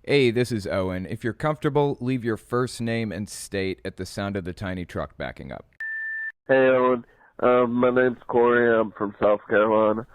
Hey, this is Owen. If you're comfortable, leave your first name and state at the sound of the tiny truck backing up. Hey, Owen. My name's Corey. I'm from South Carolina.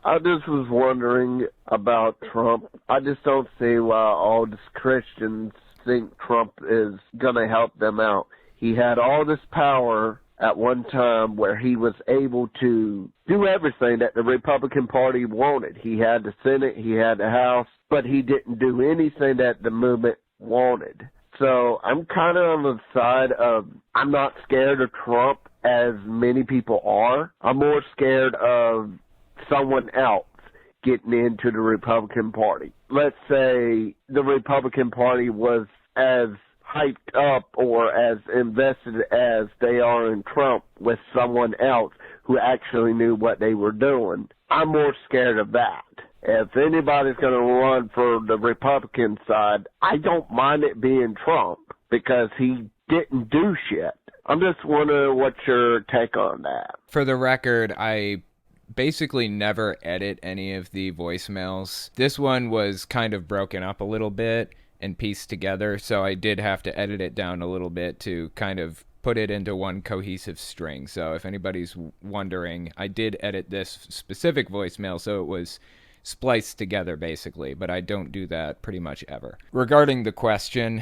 I just was wondering about Trump. I just don't see why all these Christians think Trump is going to help them out. He had all this power at one time where he was able to do everything that the Republican Party wanted. He had the Senate, he had the House, but he didn't do anything that the movement wanted. So I'm kind of on the side of I'm not scared of Trump as many people are. I'm more scared of someone else getting into the Republican Party. Let's say the Republican Party was as hyped up or as invested as they are in Trump with someone else who actually knew what they were doing. I'm more scared of that. If anybody's going to run for the Republican side, I don't mind it being Trump because he didn't do shit. I'm just wondering what's your take on that. For the record, I basically never edit any of the voicemails. This one was kind of broken up a little bit and pieced together, so I did have to edit it down a little bit to kind of put it into one cohesive string. So if anybody's wondering, I did edit this specific voicemail so it was spliced together basically, but I don't do that pretty much ever. Regarding the question,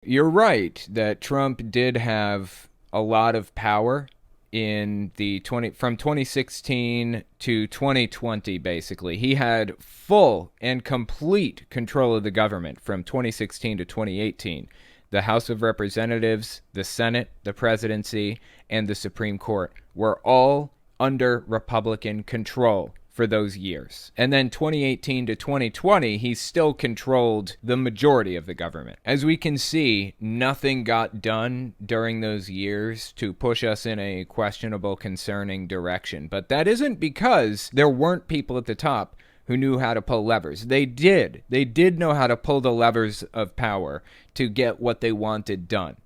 you're right that Trump did have a lot of power in the from 2016 to 2020 basically. He had full and complete control of the government from 2016 to 2018. The House of Representatives, the Senate, the presidency, and the Supreme Court were all under Republican control for those years. And then 2018 to 2020, he still controlled the majority of the government. As we can see, nothing got done during those years to push us in a questionable, concerning direction. But that isn't because there weren't people at the top who knew how to pull levers. They did. They did know how to pull the levers of power to get what they wanted done.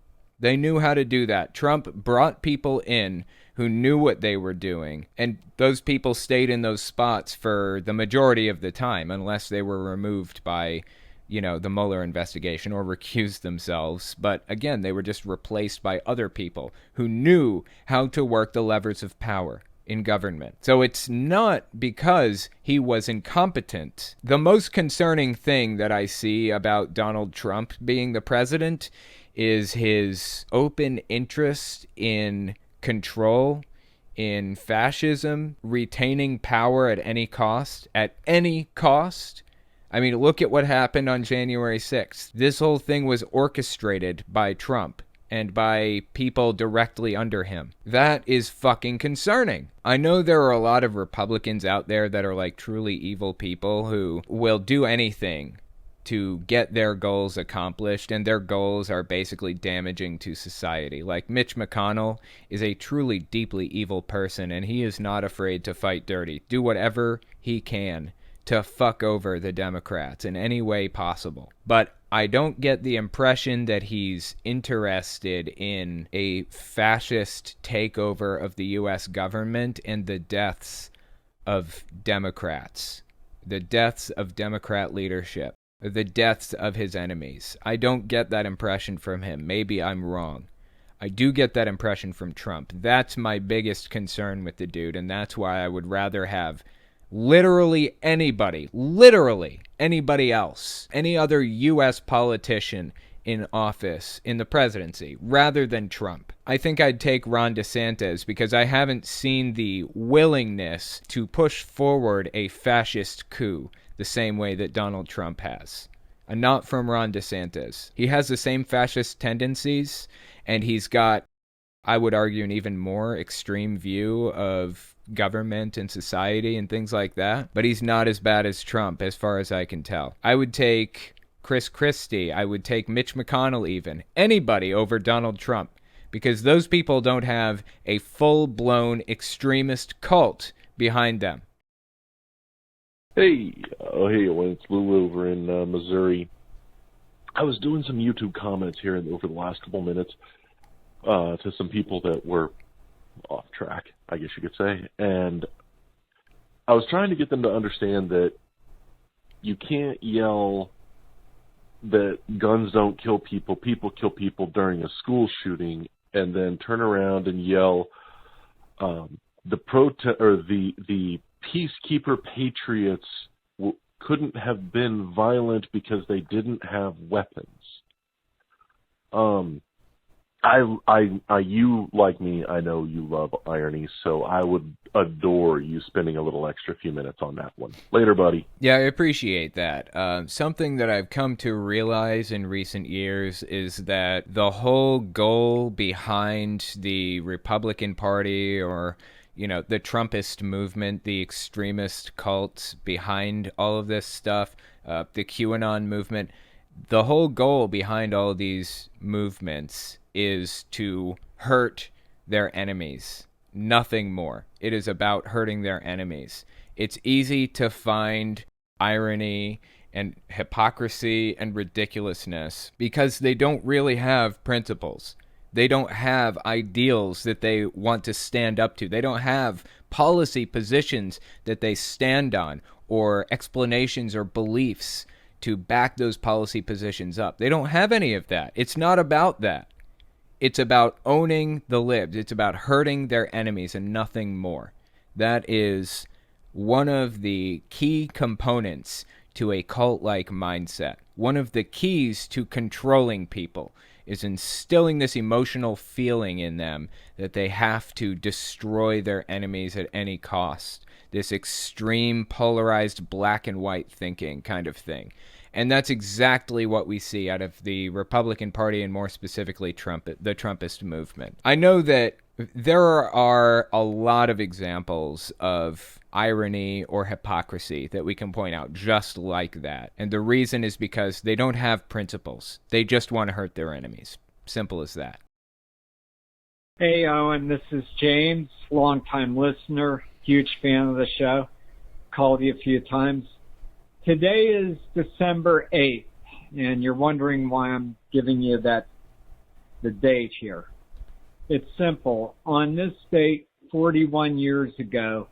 They knew how to do that. Trump brought people in who knew what they were doing, and those people stayed in those spots for the majority of the time, unless they were removed by, the Mueller investigation or recused themselves. But again, they were just replaced by other people who knew how to work the levers of power in government. So it's not because he was incompetent. The most concerning thing that I see about Donald Trump being the president is his open interest in control, in fascism, retaining power at any cost. At any cost. I mean, look at what happened on January 6th. This whole thing was orchestrated by Trump and by people directly under him. That is fucking concerning. I know there are a lot of Republicans out there that are like truly evil people who will do anything to get their goals accomplished, and their goals are basically damaging to society. Like Mitch McConnell is a truly deeply evil person, and he is not afraid to fight dirty, do whatever he can to fuck over the Democrats in any way possible. But I don't get the impression that he's interested in a fascist takeover of the U.S. government and the deaths of Democrats, the deaths of Democrat leadership, the deaths of his enemies. I don't get that impression from him. Maybe I'm wrong. I do get that impression from Trump. That's my biggest concern with the dude, and that's why I would rather have literally anybody else, any other U.S. politician in office, in the presidency, rather than Trump. I think I'd take Ron DeSantis because I haven't seen the willingness to push forward a fascist coup the same way that Donald Trump has. And not from Ron DeSantis. He has the same fascist tendencies, and he's got, I would argue, an even more extreme view of government and society and things like that. But he's not as bad as Trump, as far as I can tell. I would take Chris Christie. I would take Mitch McConnell even. Anybody over Donald Trump. Because those people don't have a full-blown extremist cult behind them. Hey, Owen, it's Lou over in Missouri. I was doing some YouTube comments here over the last couple minutes to some people that were off track, I guess you could say. And I was trying to get them to understand that you can't yell that guns don't kill people, people kill people during a school shooting, and then turn around and yell, the peacekeeper patriots couldn't have been violent because they didn't have weapons. You, like me, I know you love irony, so I would adore you spending a little extra few minutes on that one. Later, buddy. Yeah, I appreciate that. Something that I've come to realize in recent years is that the whole goal behind the Republican Party, or the Trumpist movement, the extremist cults behind all of this stuff, the QAnon movement, the whole goal behind all these movements is to hurt their enemies. Nothing more. It is about hurting their enemies. It's easy to find irony and hypocrisy and ridiculousness because they don't really have principles. They don't have ideals that they want to stand up to. They don't have policy positions that they stand on, or explanations or beliefs to back those policy positions up. They don't have any of that. It's not about that. It's about owning the libs. It's about hurting their enemies and nothing more. That is one of the key components to a cult-like mindset. One of the keys to controlling people is instilling this emotional feeling in them that they have to destroy their enemies at any cost. This extreme polarized black and white thinking kind of thing. And that's exactly what we see out of the Republican Party, and more specifically the Trumpist movement. I know that there are a lot of examples of irony or hypocrisy that we can point out just like that. And the reason is because they don't have principles. They just want to hurt their enemies. Simple as that. Hey, Owen, this is James, longtime listener, huge fan of the show. Called you a few times. Today is December 8th, and you're wondering why I'm giving you the date here. It's simple. On this date, 41 years ago,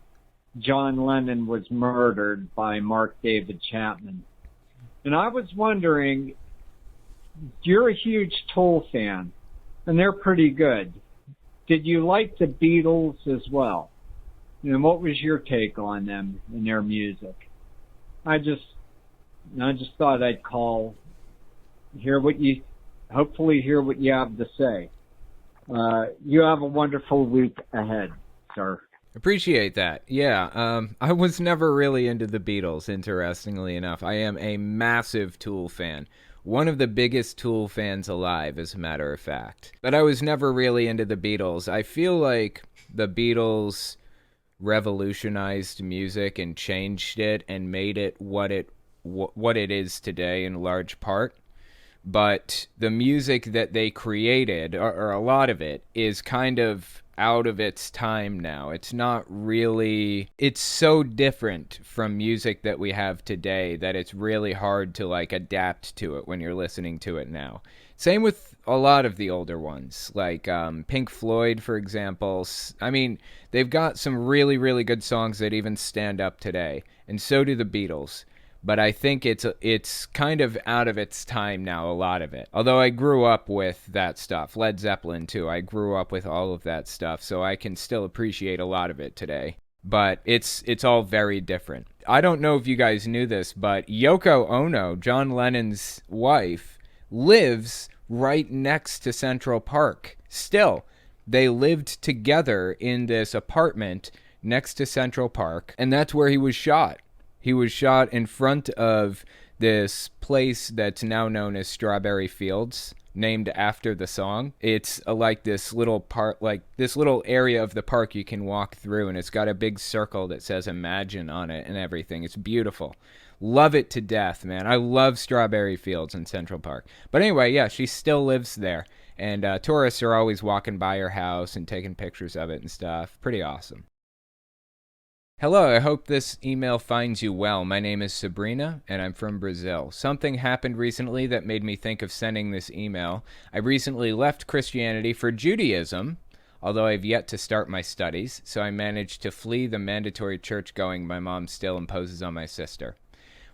John Lennon was murdered by Mark David Chapman. And I was wondering, you're a huge Tool fan, and they're pretty good. Did you like the Beatles as well? And what was your take on them and their music? I just thought I'd call, hopefully hear what you have to say. You have a wonderful week ahead, sir. Appreciate that. Yeah, I was never really into the Beatles, interestingly enough. I am a massive Tool fan. One of the biggest Tool fans alive, as a matter of fact. But I was never really into the Beatles. I feel like the Beatles revolutionized music and changed it and made it what it is today in large part. But the music that they created, or a lot of it, is kind of out of its time now. It's not really... It's so different from music that we have today that it's really hard to adapt to it when you're listening to it now. Same with a lot of the older ones, like Pink Floyd, for example. I mean, they've got some really, really good songs that even stand up today, and so do the Beatles. But I think it's kind of out of its time now, a lot of it. Although I grew up with that stuff. Led Zeppelin, too. I grew up with all of that stuff, so I can still appreciate a lot of it today. But it's all very different. I don't know if you guys knew this, but Yoko Ono, John Lennon's wife, lives right next to Central Park. Still, they lived together in this apartment next to Central Park, and that's where he was shot. He was shot in front of this place that's now known as Strawberry Fields, named after the song. It's like this little part, like this little area of the park you can walk through, and it's got a big circle that says Imagine on it and everything. It's beautiful. Love it to death, man. I love Strawberry Fields in Central Park. But anyway, yeah, she still lives there, and tourists are always walking by her house and taking pictures of it and stuff. Pretty awesome. Hello, I hope this email finds you well. My name is Sabrina, and I'm from Brazil. Something happened recently that made me think of sending this email. I recently left Christianity for Judaism, although I've yet to start my studies, so I managed to flee the mandatory church-going my mom still imposes on my sister.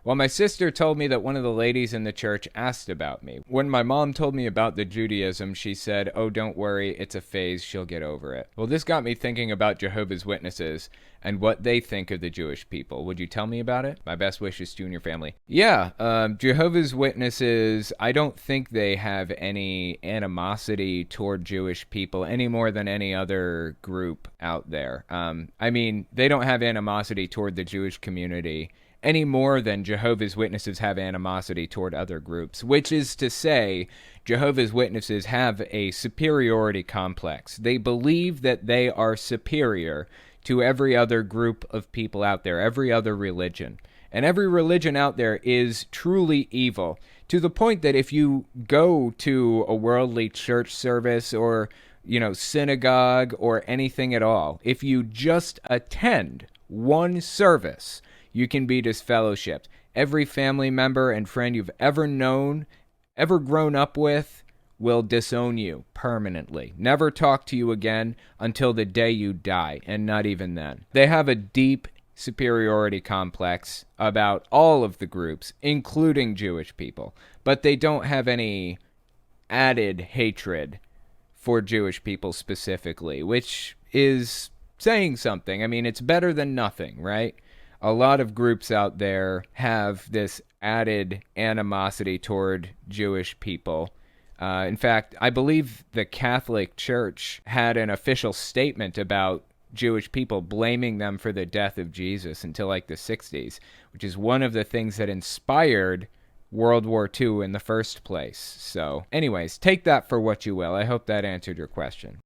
Well, my sister told me that one of the ladies in the church asked about me. When my mom told me about the Judaism, she said, "Oh, don't worry, it's a phase, she'll get over it." Well, this got me thinking about Jehovah's Witnesses and what they think of the Jewish people. Would you tell me about it? My best wishes to you and your family. Yeah, Jehovah's Witnesses, I don't think they have any animosity toward Jewish people any more than any other group out there. I mean, they don't have animosity toward the Jewish community any more than Jehovah's Witnesses have animosity toward other groups, which is to say, Jehovah's Witnesses have a superiority complex. They believe that they are superior to every other group of people out there, every other religion. And every religion out there is truly evil, to the point that if you go to a worldly church service or, synagogue or anything at all, if you just attend one service, you can be disfellowshipped. Every family member and friend you've ever known, ever grown up with, will disown you permanently. Never talk to you again until the day you die, and not even then. They have a deep superiority complex about all of the groups, including Jewish people, but they don't have any added hatred for Jewish people specifically, which is saying something. I mean, it's better than nothing, right? A lot of groups out there have this added animosity toward Jewish people. In fact, I believe the Catholic Church had an official statement about Jewish people, blaming them for the death of Jesus until like the 60s, which is one of the things that inspired World War II in the first place. So anyways, take that for what you will. I hope that answered your question.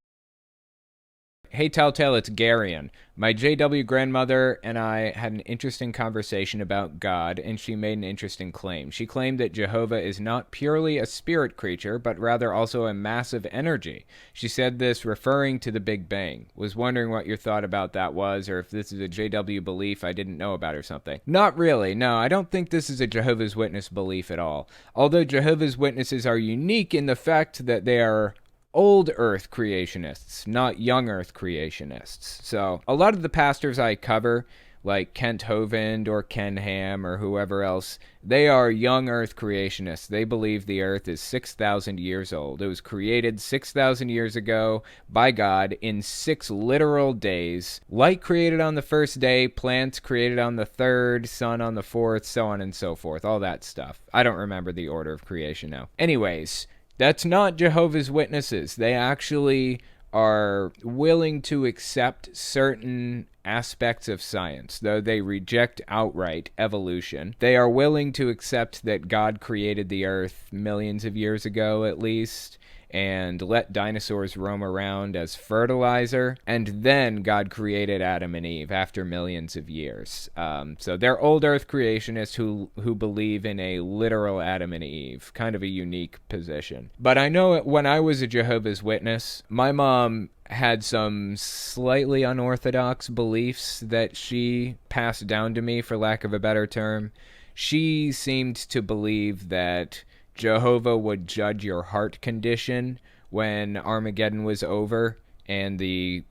Hey Telltale, it's Garion. My JW grandmother and I had an interesting conversation about God, and she made an interesting claim. She claimed that Jehovah is not purely a spirit creature, but rather also a massive energy. She said this referring to the Big Bang. Was wondering what your thought about that was, or if this is a JW belief I didn't know about or something. Not really, no, I don't think this is a Jehovah's Witness belief at all. Although Jehovah's Witnesses are unique in the fact that they are old Earth creationists, not young Earth creationists. So a lot of the pastors I cover, like Kent Hovind or Ken Ham or whoever else, they are young Earth creationists. They believe the Earth is 6,000 years old. It was created 6,000 years ago by God in 6 literal days. Light created on the first day, plants created on the third, sun on the fourth, so on and so forth. All that stuff. I don't remember the order of creation now. Anyways, that's not Jehovah's Witnesses. They actually are willing to accept certain aspects of science, though they reject outright evolution. They are willing to accept that God created the earth millions of years ago at least, and let dinosaurs roam around as fertilizer, and then God created Adam and Eve after millions of years. So they're old Earth creationists who believe in a literal Adam and Eve, kind of a unique position. But I know when I was a Jehovah's Witness, my mom had some slightly unorthodox beliefs that she passed down to me, for lack of a better term. She seemed to believe that Jehovah would judge your heart condition when Armageddon was over and the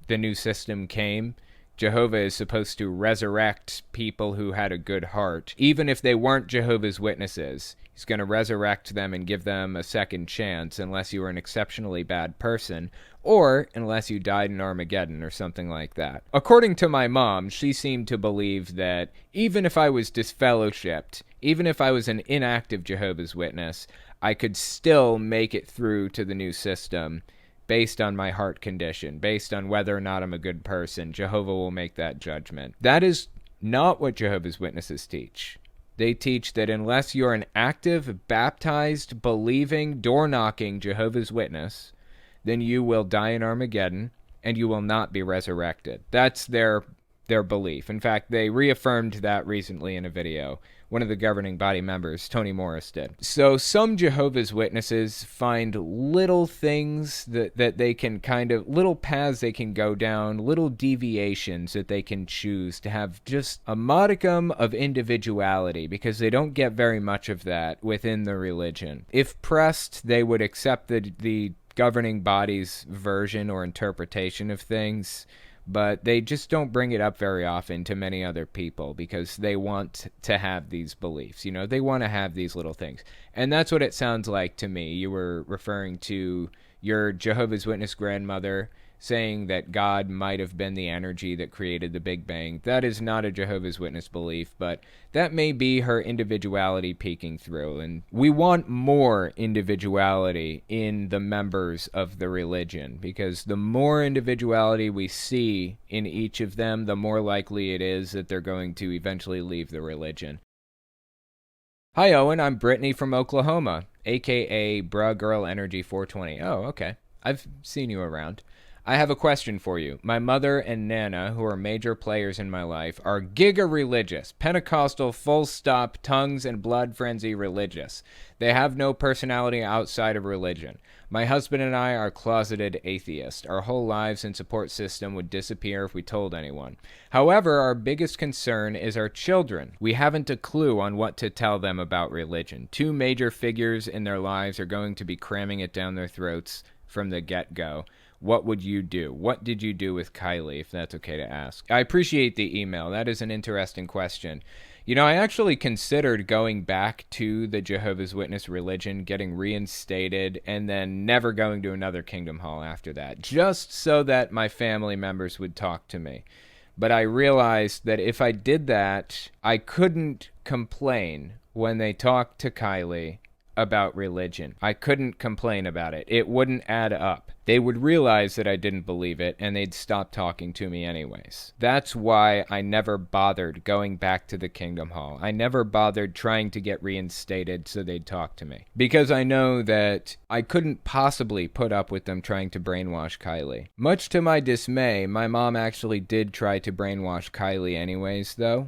new system came. Jehovah is supposed to resurrect people who had a good heart. Even if they weren't Jehovah's Witnesses, he's going to resurrect them and give them a second chance unless you were an exceptionally bad person, or unless you died in Armageddon or something like that. According to my mom, she seemed to believe that even if I was disfellowshipped, even if I was an inactive Jehovah's Witness, I could still make it through to the new system based on my heart condition, based on whether or not I'm a good person. Jehovah will make that judgment. That is not what Jehovah's Witnesses teach. They teach that unless you're an active, baptized, believing, door-knocking Jehovah's Witness, then you will die in Armageddon, and you will not be resurrected. That's their belief. In fact, they reaffirmed that recently in a video. One of the governing body members, Tony Morris, did. So some Jehovah's Witnesses find little things that they can little paths they can go down, little deviations that they can choose to have just a modicum of individuality, because they don't get very much of that within the religion. If pressed, they would accept the governing body's version or interpretation of things, but they just don't bring it up very often to many other people because they want to have these beliefs. You know, they want to have these little things. And that's what it sounds like to me. You were referring to your Jehovah's Witness grandmother saying that God might have been the energy that created the Big Bang. That is not a Jehovah's Witness belief, but that may be her individuality peeking through. And we want more individuality in the members of the religion, because the more individuality we see in each of them, the more likely it is that they're going to eventually leave the religion. Hi, Owen. I'm Brittany from Oklahoma, a.k.a. Bruh Girl Energy 420. Oh, okay. I've seen you around. I have a question for you. My mother and Nana, who are major players in my life, are giga-religious, Pentecostal, full-stop, tongues and blood frenzy religious. They have no personality outside of religion. My husband and I are closeted atheists. Our whole lives and support system would disappear if we told anyone. However, our biggest concern is our children. We haven't a clue on what to tell them about religion. Two major figures in their lives are going to be cramming it down their throats from the get-go. What would you do? What did you do with Kylie, if that's okay to ask? I appreciate the email. That is an interesting question. You know, I actually considered going back to the Jehovah's Witness religion, getting reinstated, and then never going to another Kingdom Hall after that, just so that my family members would talk to me. But I realized that if I did that, I couldn't complain when they talked to Kylie about religion. I couldn't complain about it. It wouldn't add up. They would realize that I didn't believe it, and they'd stop talking to me anyways. That's why I never bothered going back to the Kingdom Hall. I never bothered trying to get reinstated so they'd talk to me. Because I know that I couldn't possibly put up with them trying to brainwash Kylie. Much to my dismay, my mom actually did try to brainwash Kylie anyways, though.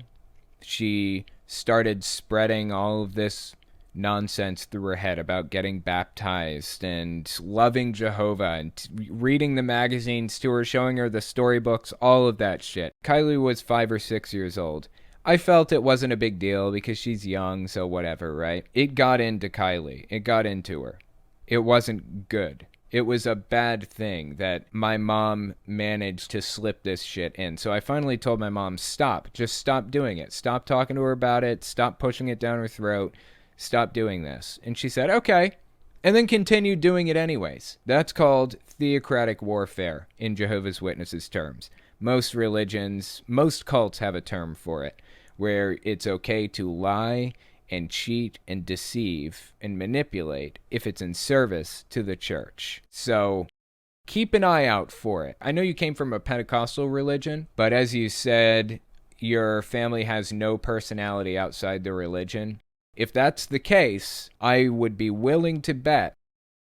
She started spreading all of this nonsense through her head about getting baptized and loving Jehovah and reading the magazines to her, showing her the storybooks, all of that shit. Kylie was 5 or 6 years old. I felt it wasn't a big deal because she's young, so whatever, right? It got into Kylie. It got into her. It wasn't good. It was a bad thing that my mom managed to slip this shit in. So I finally told my mom, stop. Just stop doing it. Stop talking to her about it. Stop pushing it down her throat. Stop doing this. And she said, okay, and then continued doing it anyways. That's called theocratic warfare in Jehovah's Witnesses terms. Most religions, most cults have a term for it, where it's okay to lie and cheat and deceive and manipulate if it's in service to the church. So keep an eye out for it. I know you came from a Pentecostal religion, but as you said, your family has no personality outside the religion. If that's the case, I would be willing to bet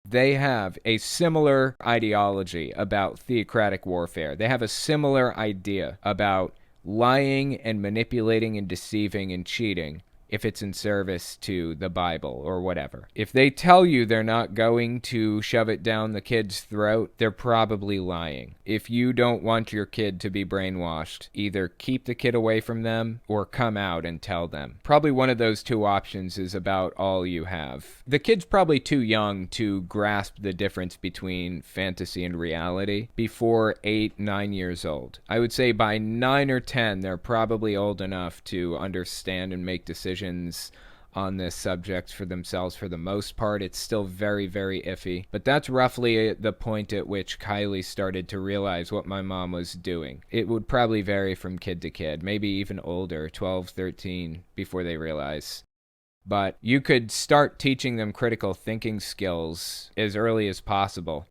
they have a similar ideology about theocratic warfare. They have a similar idea about lying and manipulating and deceiving and cheating if it's in service to the Bible or whatever. If they tell you they're not going to shove it down the kid's throat, they're probably lying. If you don't want your kid to be brainwashed, either keep the kid away from them or come out and tell them. Probably one of those two options is about all you have. The kid's probably too young to grasp the difference between fantasy and reality before 8, 9 years old. I would say by 9 or 10, they're probably old enough to understand and make decisions on this subject for themselves for the most part. It's still very, very iffy. But that's roughly the point at which Kylie started to realize what my mom was doing. It would probably vary from kid to kid, maybe even older, 12, 13, before they realize. But you could start teaching them critical thinking skills as early as possible.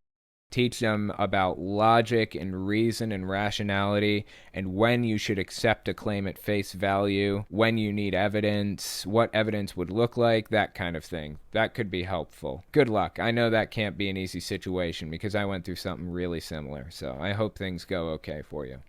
Teach them about logic and reason and rationality and when you should accept a claim at face value, when you need evidence, what evidence would look like, that kind of thing. That could be helpful. Good luck. I know that can't be an easy situation because I went through something really similar, so I hope things go okay for you.